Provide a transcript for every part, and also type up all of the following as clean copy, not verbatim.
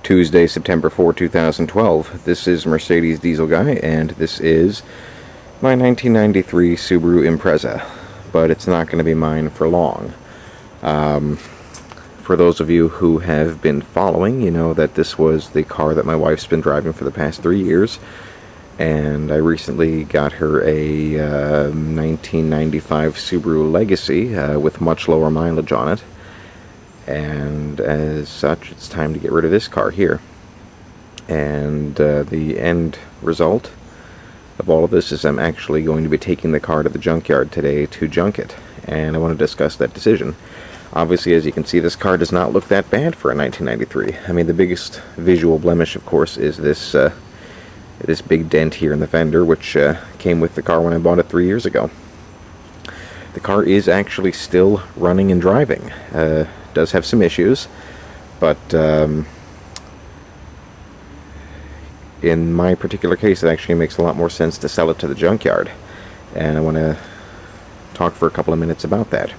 Tuesday, September 4, 2012. This is Mercedes Diesel Guy, and this is my 1993 Subaru Impreza. But it's not going to be mine for long. For those of you who have been following, you know that this was the car that my wife's been driving for the past 3 years. And I recently got her a 1995 Subaru Legacy with much lower mileage on it. And as such, it's time to get rid of this car here. And the end result of all of this is I'm actually going to be taking the car to the junkyard today to junk it. And I want to discuss that decision. Obviously, as you can see, this car does not look that bad for a 1993. I mean, the biggest visual blemish, of course, is this this big dent here in the fender, which came with the car when I bought it 3 years ago. The car is actually still running and driving. Does have some issues, but in my particular case, it actually makes a lot more sense to sell it to the junkyard, and I want to talk for a couple of minutes about that.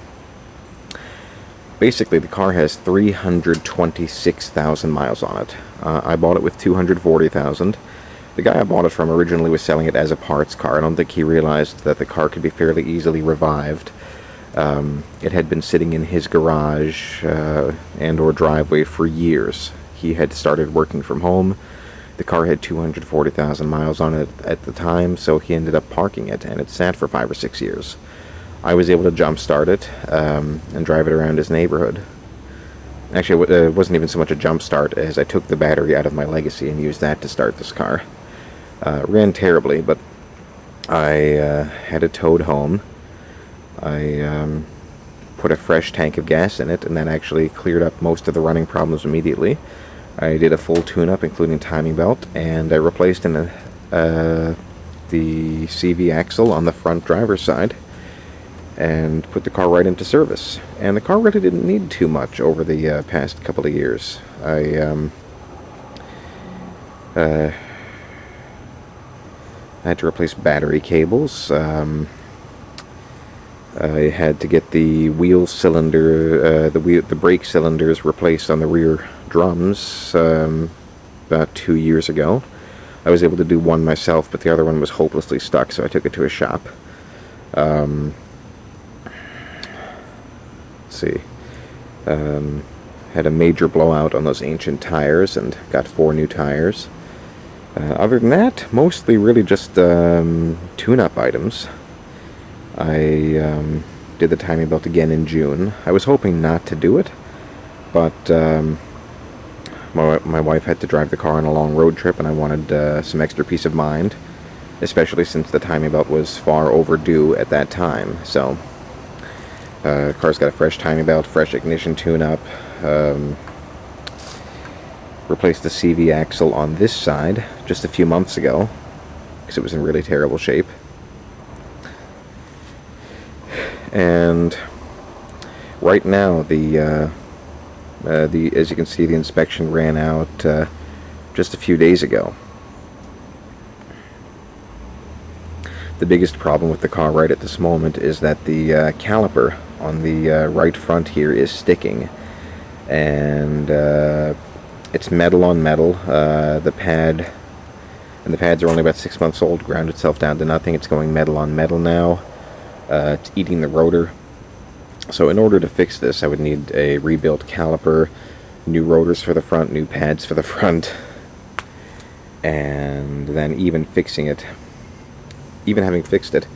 Basically, the car has 326,000 miles on it. I bought it with 240,000. The guy I bought it from originally was selling it as a parts car. I don't think he realized that the car could be fairly easily revived. It had been sitting in his garage and or driveway for years. He had started working from home. The car had 240,000 miles on it at the time, so he ended up parking it, and it sat for 5 or 6 years. I was able to jump start it and drive it around his neighborhood. Actually, it wasn't even so much a jump start as I took the battery out of my Legacy and used that to start this car. Ran terribly, but I had it towed home. I put a fresh tank of gas in it, and that actually cleared up most of the running problems immediately. I did a full tune-up, including timing belt, and I replaced the CV axle on the front driver's side, and put the car right into service. And the car really didn't need too much over the past couple of years. I had to replace battery cables. I had to get the wheel cylinder, the brake cylinders replaced on the rear drums about 2 years ago. I was able to do one myself, but the other one was hopelessly stuck, so I took it to a shop. Let's see. Had a major blowout on those ancient tires and got 4 new tires. Other than that, mostly really just tune-up items. I did the timing belt again in June. I was hoping not to do it, but my wife had to drive the car on a long road trip, and I wanted some extra peace of mind, especially since the timing belt was far overdue at that time. So, the car's got a fresh timing belt, fresh ignition tune-up, replaced the CV axle on this side just a few months ago, because it was in really terrible shape. And right now, as you can see, the inspection ran out just a few days ago. The biggest problem with the car right at this moment is that the caliper on the right front here is sticking, and it's metal on metal. The pads are only about 6 months old, ground itself down to nothing. It's going metal on metal now. It's eating the rotor. So in order to fix this, I would need a rebuilt caliper, new rotors for the front, new pads for the front, and then even having fixed it,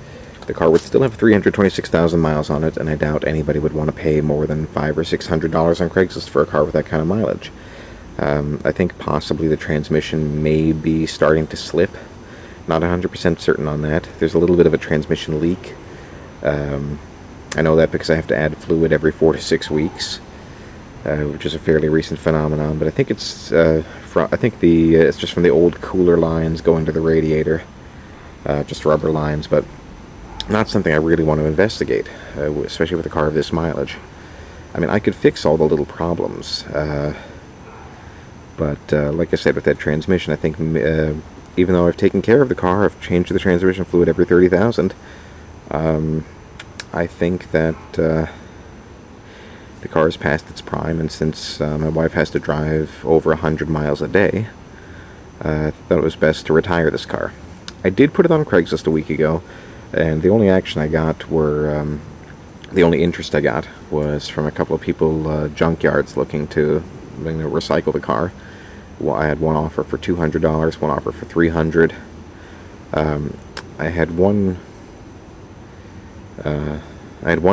the car would still have 326,000 miles on it, and I doubt anybody would want to pay more than $500 or $600 on Craigslist for a car with that kind of mileage. I think possibly the transmission may be starting to slip. Not 100% certain on that. There's a little bit of a transmission leak. I know that because I have to add fluid every 4 to 6 weeks, which is a fairly recent phenomenon. But I think it's it's just from the old cooler lines going to the radiator, just rubber lines. But not something I really want to investigate, especially with a car of this mileage. I mean, I could fix all the little problems, but like I said, with that transmission, I think even though I've taken care of the car, I've changed the transmission fluid every 30,000. I think that The car is past its prime, and since my wife has to drive over 100 miles a day, I thought it was best to retire this car. I did put it on Craigslist a week ago, and the only action I got were, the only interest I got was from a couple of people, junkyards, looking to recycle the car. Well, I had one offer for $200, one offer for $300. I had one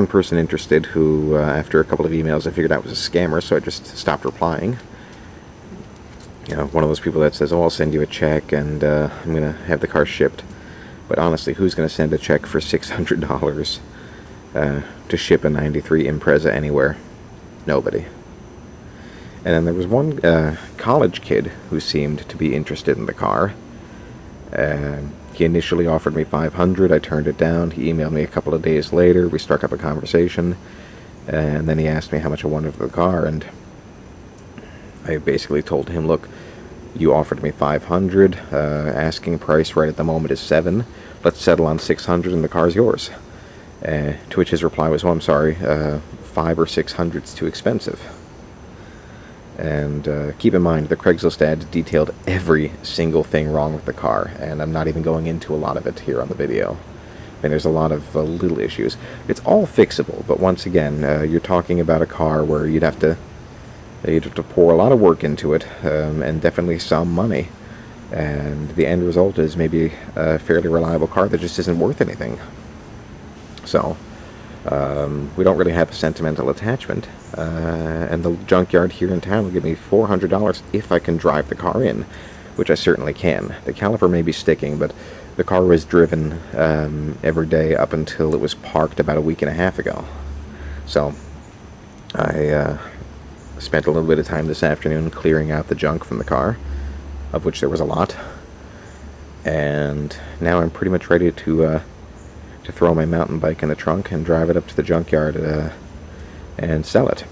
person interested who, after a couple of emails, I figured out was a scammer, so I just stopped replying. You know, one of those people that says, "Oh, I'll send you a check, and I'm going to have the car shipped." But honestly, who's going to send a check for $600 to ship a '93 Impreza anywhere? Nobody. And then there was one college kid who seemed to be interested in the car. He initially offered me $500. I turned it down. He emailed me a couple of days later. We struck up a conversation, and then he asked me how much I wanted for the car, and I basically told him, "Look, you offered me $500. Asking price right at the moment is $7. Let's settle on $600, and the car's yours." To which his reply was, "Oh, I'm sorry, $500 or $600 is too expensive." And keep in mind, the Craigslist ad detailed every single thing wrong with the car, and I'm not even going into a lot of it here on the video. I mean, there's a lot of little issues. It's all fixable, but once again, you're talking about a car where you'd have to pour a lot of work into it, and definitely some money. And the end result is maybe a fairly reliable car that just isn't worth anything. So, we don't really have a sentimental attachment, and the junkyard here in town will give me $400 if I can drive the car in, which I certainly can. The caliper may be sticking, but the car was driven every day up until it was parked about a week and a half ago. So I spent a little bit of time this afternoon clearing out the junk from the car, of which there was a lot, and now I'm pretty much ready to throw my mountain bike in the trunk and drive it up to the junkyard and sell it.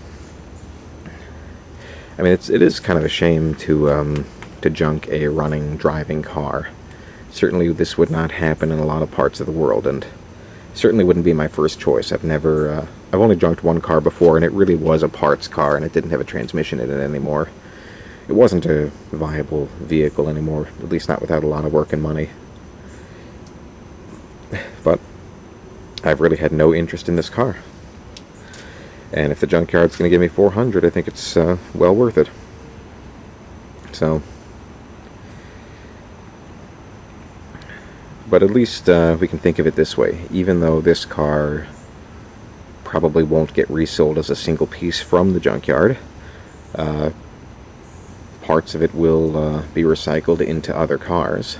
I mean, it is kind of a shame to junk a running, driving car. Certainly this would not happen in a lot of parts of the world, and certainly wouldn't be my first choice. I've only junked one car before, and it really was a parts car, and it didn't have a transmission in it anymore. It wasn't a viable vehicle anymore, at least not without a lot of work and money. But I've really had no interest in this car. And if the junkyard's going to give me $400, I think it's well worth it. So, but at least we can think of it this way. Even though this car probably won't get resold as a single piece from the junkyard, parts of it will be recycled into other cars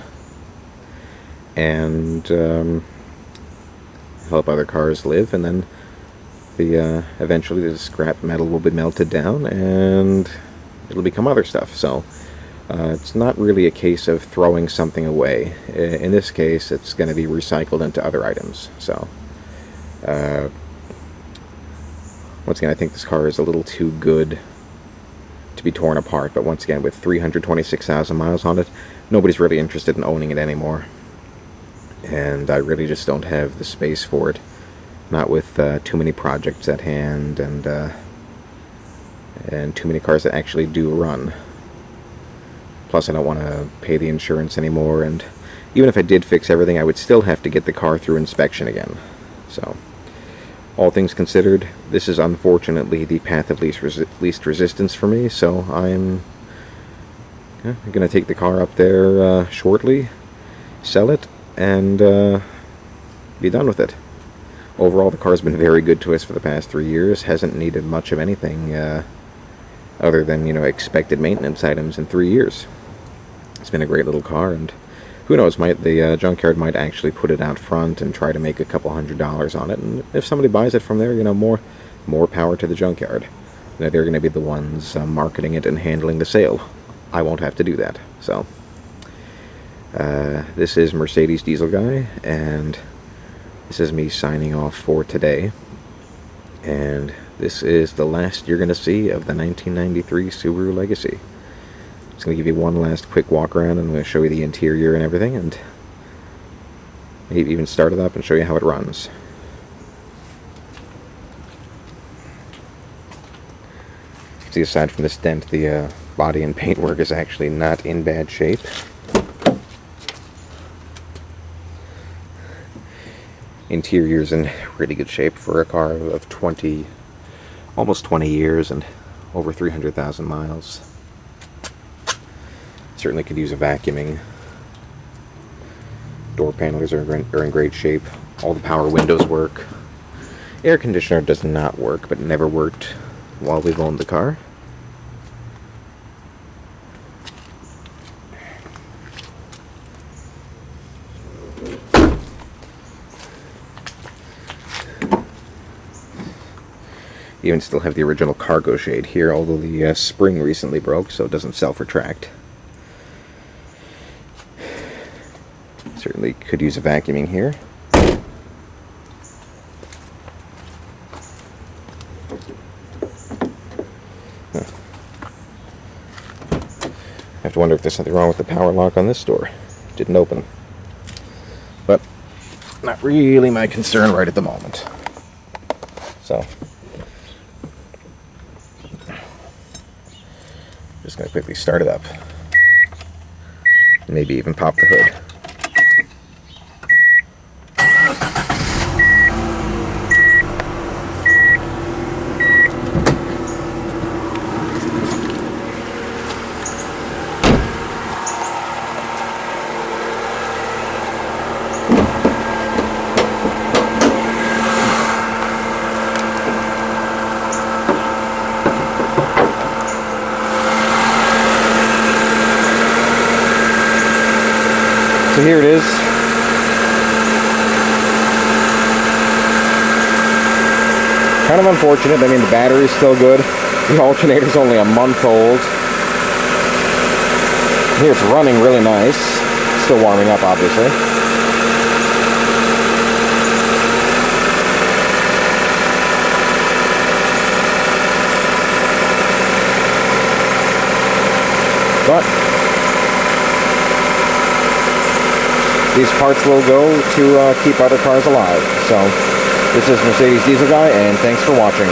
and help other cars live, and then eventually the scrap metal will be melted down and it'll become other stuff. So it's not really a case of throwing something away. In this case, it's going to be recycled into other items. So once again, I think this car is a little too good to be torn apart, but once again, with 326,000 miles on it, nobody's really interested in owning it anymore. And I really just don't have the space for it. Not with too many projects at hand, and too many cars that actually do run. Plus, I don't want to pay the insurance anymore, and even if I did fix everything, I would still have to get the car through inspection again. So, all things considered, this is unfortunately the path of least resistance for me, so I'm going to take the car up there shortly, sell it, and be done with it. Overall, the car's been very good to us for the past 3 years. Hasn't needed much of anything other than, expected maintenance items in 3 years. It's been a great little car, and who knows, the junkyard might actually put it out front and try to make a couple $100s on it. And if somebody buys it from there, more power to the junkyard. They're going to be the ones marketing it and handling the sale. I won't have to do that. So, this is Mercedes Diesel Guy, and this is me signing off for today. And this is the last you're going to see of the 1993 Subaru Legacy. Just going to give you one last quick walk around, and I'm going to show you the interior and everything, and maybe even start it up and show you how it runs. honestly, aside from this dent, the body and paintwork is actually not in bad shape. Interior's in really good shape for a car of almost 20 years and over 300,000 miles. Certainly could use a vacuuming. Door panels are in great shape. All the power windows work. Air conditioner does not work, but never worked while we've owned the car. You even still have the original cargo shade here, although the spring recently broke, so it doesn't self-retract. Certainly could use a vacuuming here. I have to wonder if there's something wrong with the power lock on this door. Didn't open. But not really my concern right at the moment. So just going to quickly start it up. Maybe even pop the hood. So here it is. Kind of unfortunate. I mean, the battery's still good. The alternator's only a month old. Here it's running really nice. Still warming up, obviously. But these parts will go to keep other cars alive. So, this is Mercedes Diesel Guy, and thanks for watching.